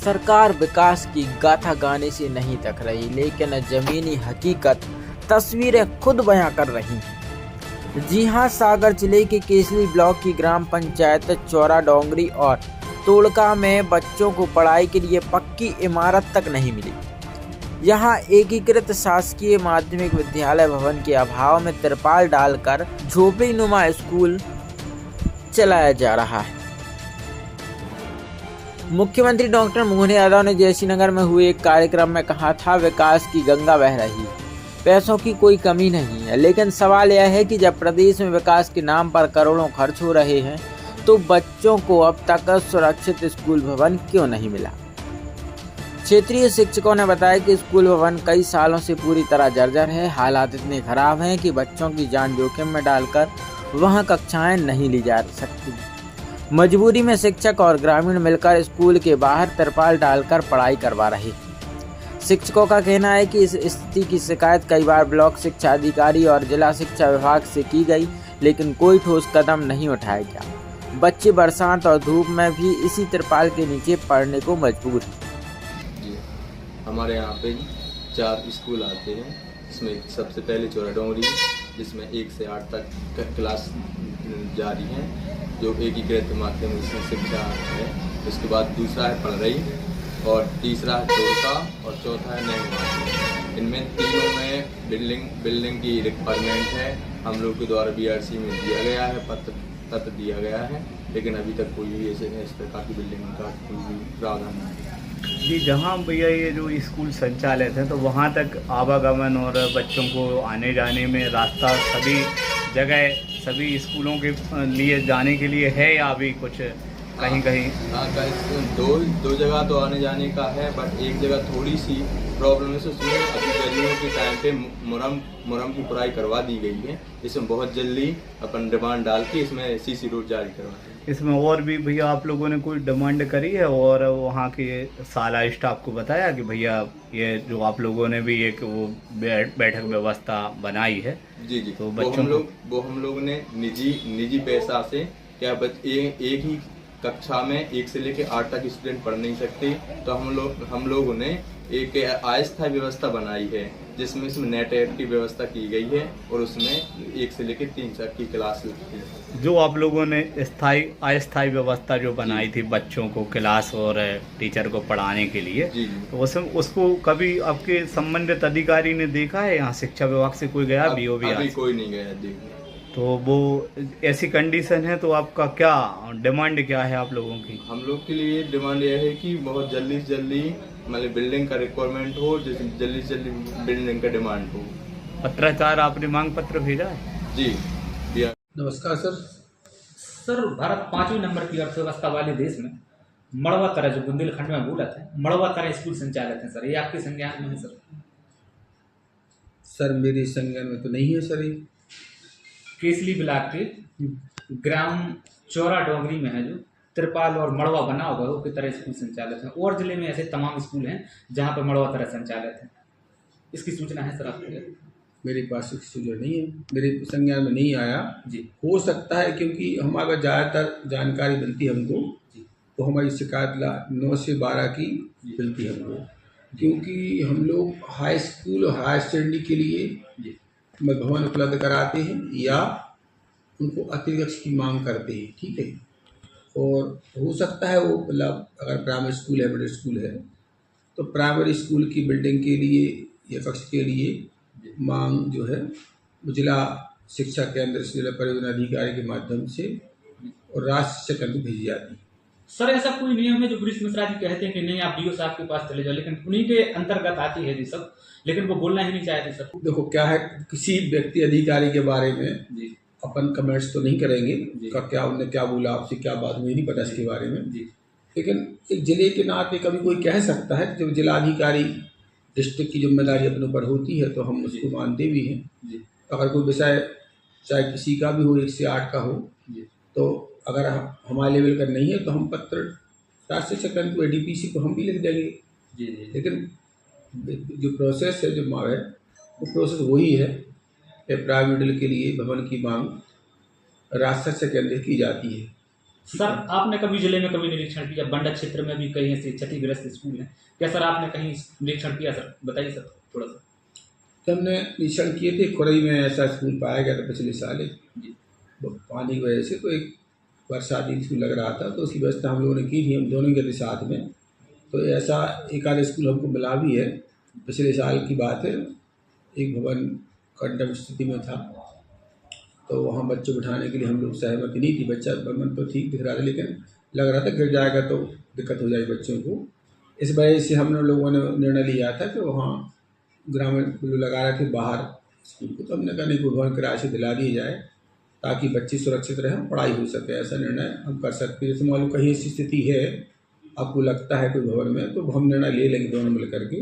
सरकार विकास की गाथा गाने से नहीं थक रही, लेकिन जमीनी हकीकत तस्वीरें खुद बयां कर रही हैं। जी हां, सागर जिले के केसली ब्लॉक की ग्राम पंचायत चौरा डोंगरी और तोड़का में बच्चों को पढ़ाई के लिए पक्की इमारत तक नहीं मिली। यहां एकीकृत शासकीय माध्यमिक विद्यालय भवन के अभाव में तिरपाल डालकर झोपड़ीनुमा स्कूल चलाया जा रहा है। मुख्यमंत्री डॉक्टर मोहन यादव ने जयश्रीनगर में हुए एक कार्यक्रम में कहा था, विकास की गंगा बह रही है, पैसों की कोई कमी नहीं है, लेकिन सवाल यह है कि जब प्रदेश में विकास के नाम पर करोड़ों खर्च हो रहे हैं तो बच्चों को अब तक सुरक्षित स्कूल भवन क्यों नहीं मिला। क्षेत्रीय शिक्षकों ने बताया कि स्कूल भवन कई सालों से पूरी तरह जर्जर है। हालात इतने खराब हैं कि बच्चों की जान जोखिम में डालकर वहां कक्षाएं नहीं ली जा सकती। मजबूरी में शिक्षक और ग्रामीण मिलकर स्कूल के बाहर तिरपाल डालकर पढ़ाई करवा रहे। शिक्षकों का कहना है कि इस स्थिति की शिकायत कई बार ब्लॉक शिक्षा अधिकारी और जिला शिक्षा विभाग से की गई, लेकिन कोई ठोस कदम नहीं उठाया गया। बच्चे बरसात और धूप में भी इसी तिरपाल के नीचे पढ़ने को मजबूर हैं। हमारे यहाँ पे 4 स्कूल आते हैं। इसमें सबसे पहले चौरा डोंगरी, जिसमें 1 से 8 तक क्लास जारी है, जो एकीकृत माध्यमिक शिक्षा है। उसके बाद दूसरा है पलरई और तीसरा है तोड़का और चौथा है नैनी। इनमें तीनों में बिल्डिंग की रिक्वायरमेंट है। हम लोग के द्वारा BRC में दिया गया है, पत्र दिया गया है, लेकिन अभी तक कोई भी इस प्रकार की बिल्डिंग का कोई भी प्रावधान नहीं है। जी, जहाँ भैया ये जो स्कूल संचालित है तो वहाँ तक आवागमन और बच्चों को आने जाने में रास्ता सभी जगह सभी स्कूलों के लिए जाने के लिए है या अभी कुछ कहीं दो जगह तो आने जाने का है, बट एक जगह थोड़ी सी प्रॉब्लम है। उसमें अभी गर्मियों के टाइम पे मुरम की खुदाई करवा दी गई है। इसमें बहुत जल्दी अपन डिमांड डाल के इसमें CC रोड जारी करवाते हैं। इसमें और भी भैया आप लोगों ने कोई डिमांड करी है और वहाँ के साला स्टाफ को बताया कि भैया ये जो आप लोगों ने भी एक वो बैठक व्यवस्था बनाई है? जी तो बच्चों वो हम लोग ने निजी पैसा से क्या एक ही कक्षा में 1 से लेकर 8 तक स्टूडेंट पढ़ नहीं सकते, तो हम लोगों ने एक अस्थायी व्यवस्था बनाई है, जिसमें नेट की व्यवस्था की गई है और उसमें 1 से लेकर 3 तक की क्लास लगती है। जो आप लोगों ने अस्थायी व्यवस्था जो बनाई थी बच्चों को क्लास और टीचर को पढ़ाने के लिए, तो उसको कभी आपके संबंधित अधिकारी ने देखा है? यहाँ शिक्षा विभाग से कोई गया? BOB अभी कोई नहीं गया देखने। तो वो ऐसी कंडीशन है तो आपका क्या डिमांड क्या है आप लोगों की? हम लोग के लिए डिमांड यह है कि बहुत जल्दी से जल्दी मतलब बिल्डिंग का रिक्वायरमेंट हो, जल्दी से जल्दी बिल्डिंग का डिमांड हो। पत्राचार आपने मांग पत्र भेजा है? जी भैया। नमस्कार सर, भारत 5वें नंबर की अर्थव्यवस्था वाले देश में मड़वा तरह जो बुंदेलखंड में बोला था, मड़वा तरह स्कूल संचालित है सर, ये आपके संज्ञान में है सर? सर मेरे संज्ञान में तो नहीं है सर। ये केसली ब्लॉक के ग्राम चौरा डोंगरी में है जो तिरपाल और मड़वा बना होगा वो की तरह स्कूल संचालित है, और जिले में ऐसे तमाम स्कूल हैं जहाँ पर मड़वा तरह संचालित है। इसकी सूचना है सर आपके? मेरे पास इसकी सूचना नहीं है, मेरे संज्ञान में नहीं आया जी। हो सकता है क्योंकि हमारा ज़्यादातर जानकारी मिलती है हमको जी, तो हमारी शिकायत 9 से 12 की मिलती है हमको, क्योंकि हम लोग हाई स्कूल और हायर स्टडी के लिए भवन उपलब्ध कराते हैं या उनको अतिरिक्त की मांग करते हैं, ठीक है। और हो सकता है वो मतलब अगर प्राइमरी स्कूल है, मिडिल स्कूल है, तो प्राइमरी स्कूल की बिल्डिंग के लिए या कक्ष के लिए मांग जो है जिला शिक्षा केंद्र से जिला परियोजना अधिकारी के माध्यम से और राज्य शिक्षा केंद्र भेजी जाती है। सर ऐसा कोई नियम है जो वरिष्ठ मिश्रा जी कहते हैं कि नहीं आप DO साहब के पास चले जाओ, लेकिन उन्हीं के अंतर्गत आती है जी सब, लेकिन वो बोलना ही नहीं चाहते सर? देखो क्या है, किसी व्यक्ति अधिकारी के बारे में जी अपन कमेंट्स तो नहीं करेंगे का क्या उन्होंने क्या बोला, आपसे क्या बात, मुझे नहीं पता इसके बारे में जी। लेकिन एक जिले के नाते कभी कोई कह सकता है, जब जिलाधिकारी डिस्ट्रिक्ट की जिम्मेदारी अपने ऊपर होती है तो हम उसको मानते भी हैं जी। अगर कोई विषय चाहे किसी का भी हो 1 से 8 का हो जी, तो अगर हमारे लेवल का नहीं है तो हम पत्र राज्य शिक्षा केंद्र को ADPC को हम भी लिख देंगे जी। लेकिन जो प्रोसेस है जो है वो प्रोसेस वही है कि प्राइमरी मिडिल के लिए भवन की मांग राज्य शिक्षा केंद्र की जाती है। सर आपने कभी जिले में कभी निरीक्षण किया? बंडा क्षेत्र में भी कई ऐसे क्षतिग्रस्त स्कूल हैं, क्या सर आपने कहीं निरीक्षण किया? सर बताइए सर थोड़ा सा। तो हमने निरीक्षण किए थे, खुरई में ऐसा स्कूल पाया गया था पिछले साल पानी की वजह से। तो एक बरसाती स्कूल लग रहा था, तो उसकी व्यवस्था हम लोगों ने की थी, हम दोनों गए थे साथ में। तो ऐसा एक आध स्कूल हमको मिला भी है, पिछले साल की बात है। एक भवन कंडम स्थिति में था, तो वहाँ बच्चों को बिठाने के लिए हम लोग सहमति नहीं थी। बच्चा भवन तो ठीक दिख रहा था, लेकिन लग रहा था गिर जाएगा तो दिक्कत हो जाएगी बच्चों को। इस वजह से हम लोगों ने निर्णय लिया था कि वहाँ ग्रामीण बिल्लू लगा रहे थे बाहर स्कूल को। तो हमने कहा नहीं, कोई भवन किराए से दिला दिया जाए ताकि बच्चे सुरक्षित रहें, पढ़ाई हो सके। ऐसा निर्णय हम कर सकते हैं। जैसे मान लो कहीं ऐसी स्थिति है, आपको लगता है कोई भवन में, तो हम निर्णय ले लेंगे दोनों मिल करके